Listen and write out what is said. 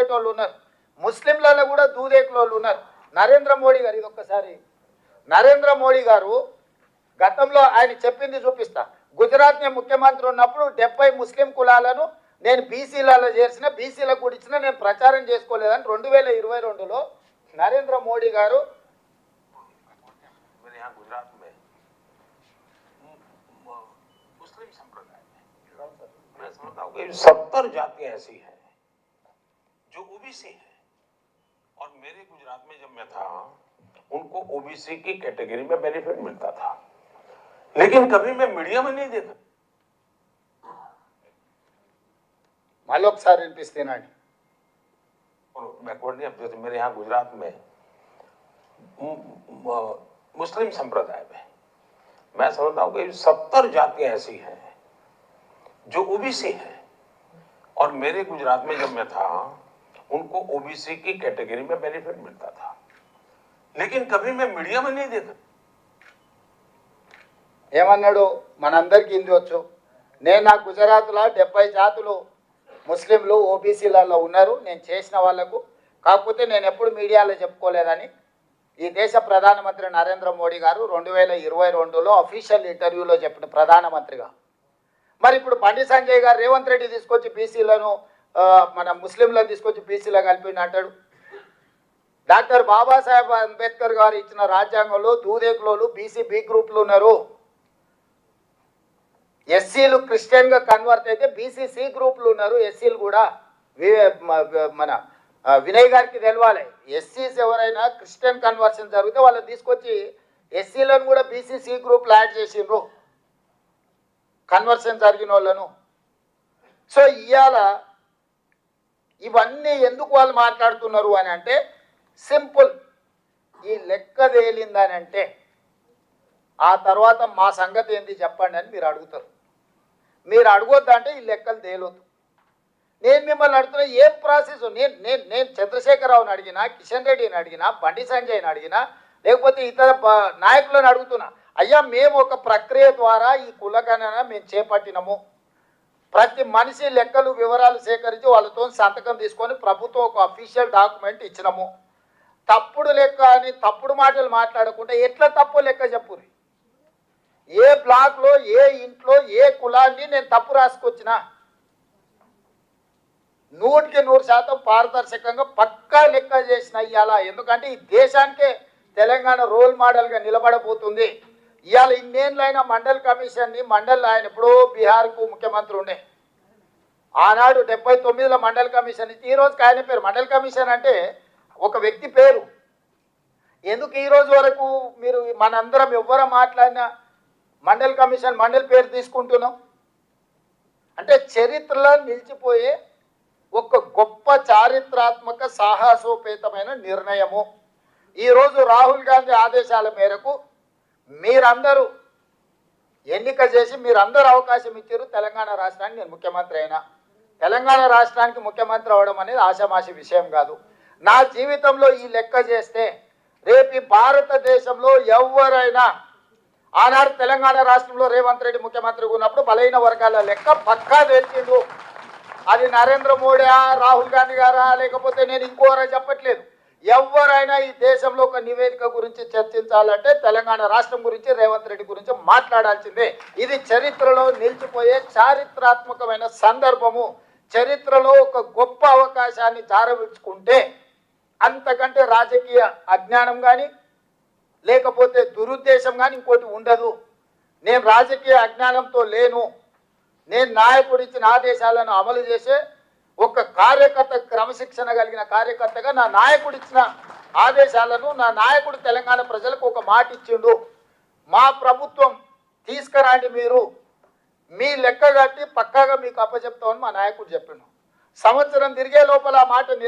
దూదేటోళ్ళు ఉన్నారు, ముస్లింలలో కూడా దూదేకులోళ్ళు ఉన్నారు. నరేంద్ర మోడీ గారు, ఇది ఒక్కసారి నరేంద్ర మోడీ గారు గతంలో ఆయన చెప్పింది చూపిస్తా. గుజరాత్ నేను ముఖ్యమంత్రి ఉన్నప్పుడు 70 ముస్లిం కులాలను నేను బీసీలలో చేర్చిన, బీసీలకు కూడా ఇచ్చిన, నేను ప్రచారం చేసుకోలేదని 2022లో నరేంద్ర మోడీ గారు गुजरात में मुस्लिम संप्रदाय में मैं समझता हूँ कि 70 जातियां ऐसी हैं जो ओबीसी है, और मेरे गुजरात में जब मैं था उनको ओबीसी की कैटेगरी में बेनिफिट मिलता था, लेकिन कभी मैं मीडिया में नहीं देखा। मालोक सार विनिपिस्तेनांడి बैकवर्ड नहीं, अब जैसे मेरे यहाँ गुजरात में मुस्लिम संप्रदाय में मैं समझता हूँ कि 70 जातियां ऐसी हैं जो ओबीसी है, और मेरे गुजरात में जब मैं था उनको ओबीसी की कैटेगरी में बेनिफिट मिलता था, लेकिन कभी मैं मीडिया में नहीं देखा। ఏమన్నాడు మనందరికీ ఇంది వచ్చు. నేను నా గుజరాత్లో 70 జాతులు ముస్లింలు ఓబీసీలలో ఉన్నారు, నేను చేసిన వాళ్లకు. కాకపోతే నేను ఎప్పుడు మీడియాలో చెప్పుకోలేదని ఈ దేశ ప్రధానమంత్రి నరేంద్ర మోడీ గారు 2022లో అఫీషియల్ ఇంటర్వ్యూలో చెప్పిన ప్రధానమంత్రిగా. మరి ఇప్పుడు బండి సంజయ్ గారు రేవంత్ రెడ్డి తీసుకొచ్చి బీసీలను మన ముస్లింలను తీసుకొచ్చి బీసీలో కలిపిండి అంటాడు. డాక్టర్ బాబాసాహెబ్ అంబేద్కర్ గారు ఇచ్చిన రాజ్యాంగంలో దూదేకులోలు బీసీ బి గ్రూప్లు ఉన్నారు. ఎస్సీలు క్రిస్టియన్గా కన్వర్ట్ అయితే బీసీ సి గ్రూప్లు ఉన్నారు, ఎస్సీలు కూడా. మన వినయ్ గారికి తెలవాలి, ఎస్సీస్ ఎవరైనా క్రిస్టియన్ కన్వర్షన్ జరిగితే వాళ్ళని తీసుకొచ్చి ఎస్సీలను కూడా బీసీసీ గ్రూప్లో యాడ్ చేసిండ్రు కన్వర్షన్ జరిగిన వాళ్ళను. సో ఇవాళ ఇవన్నీ ఎందుకు వాళ్ళు మాట్లాడుతున్నారు అని అంటే సింపుల్, ఈ లెక్క తేలిందని అంటే ఆ తర్వాత మా సంగతి ఏంది చెప్పండి అని మీరు అడుగుతారు. మీరు అడగొద్దంటే ఈ లెక్కలు తేలొద్దు. నేను మిమ్మల్ని అడుగుతున్నా ఏం ప్రాసెస్. నేను చంద్రశేఖరరావుని అడిగినా, కిషన్ రెడ్డిని అడిగినా, బండి సంజయ్ని అడిగినా, లేకపోతే ఇతర నాయకులను అడుగుతున్నా, అయ్యా మేము ఒక ప్రక్రియ ద్వారా ఈ కులగణన మేము చేపట్టినాము, ప్రతి మనిషి లెక్కలు వివరాలు సేకరించి వాళ్ళతో సంతకం తీసుకొని ప్రభుత్వం ఒక అఫీషియల్ డాక్యుమెంట్ ఇచ్చినాము. తప్పుడు లెక్క అని తప్పుడు మాటలు మాట్లాడకుండా ఎట్లా తప్పు లెక్క చెప్పురి. ఏ బ్లాక్లో ఏ ఇంట్లో ఏ కులాన్ని నేను తప్పు రాసుకొచ్చినా 100% పారదర్శకంగా పక్కా లెక్క చేసిన ఇవాళ. ఎందుకంటే ఈ దేశానికే తెలంగాణ రోల్ మోడల్గా నిలబడబోతుంది. ఇవాళ ఇన్నేళ్ళైనా మండల్ కమిషన్ని ఆయన ఎప్పుడో బీహార్కు ముఖ్యమంత్రి ఉండే, ఆనాడు 79లో మండల్ కమిషన్ ఇచ్చి ఈరోజుకి ఆయన పేరు మండల్ కమిషన్ అంటే ఒక వ్యక్తి పేరు. ఎందుకు ఈరోజు వరకు మీరు మనందరం ఎవ్వరు మాట్లాడినా మండల్ కమిషన్ మండల్ పేరు తీసుకుంటున్నాం అంటే చరిత్రలో నిలిచిపోయే ఒక గొప్ప చారిత్రాత్మక సాహసోపేతమైన నిర్ణయము. ఈరోజు రాహుల్ గాంధీ ఆదేశాల మేరకు మీరందరూ ఎన్నిక చేసి మీరందరూ అవకాశం ఇచ్చారు తెలంగాణ రాష్ట్రానికి నేను ముఖ్యమంత్రి అయినా. తెలంగాణ రాష్ట్రానికి ముఖ్యమంత్రి అవడం అనేది ఆషామాషి విషయం కాదు. నా జీవితంలో ఈ లెక్క చేస్తే రేపు భారతదేశంలో ఎవరైనా ఆనాడు తెలంగాణ రాష్ట్రంలో రేవంత్ రెడ్డి ముఖ్యమంత్రిగా ఉన్నప్పుడు బలైన వర్గాల లెక్క పక్కా తెలిసిండు. అది నరేంద్ర మోడీ రాహుల్ గాంధీ గారా లేకపోతే నేను ఇంకోరా చెప్పట్లేదు. ఎవరైనా ఈ దేశంలో ఒక నివేదిక గురించి చర్చించాలంటే తెలంగాణ రాష్ట్రం గురించి రేవంత్ రెడ్డి గురించి మాట్లాడాల్సిందే. ఇది చరిత్రలో నిలిచిపోయే చారిత్రాత్మకమైన సందర్భము. చరిత్రలో ఒక గొప్ప అవకాశాన్ని జారవిడ్చుకుంటే అంతకంటే రాజకీయ అజ్ఞానం కానీ లేకపోతే దురుద్దేశం కానీ ఇంకోటి ఉండదు. నేను రాజకీయ అజ్ఞానంతో లేను. నేను నాయకుడు ఇచ్చిన ఆదేశాలను అమలు చేసే ఒక కార్యకర్త, క్రమశిక్షణ కలిగిన కార్యకర్తగా నా నాయకుడు ఇచ్చిన ఆదేశాలను నా నాయకుడు తెలంగాణ ప్రజలకు ఒక మాట ఇచ్చిండు. మా ప్రభుత్వం తీసుకురండి, మీరు మీ లెక్క కట్టి పక్కాగా మీకు అప్పచెప్తామని మా నాయకుడు చెప్పిండు. సంవత్సరం తిరిగే లోపల ఆ మాట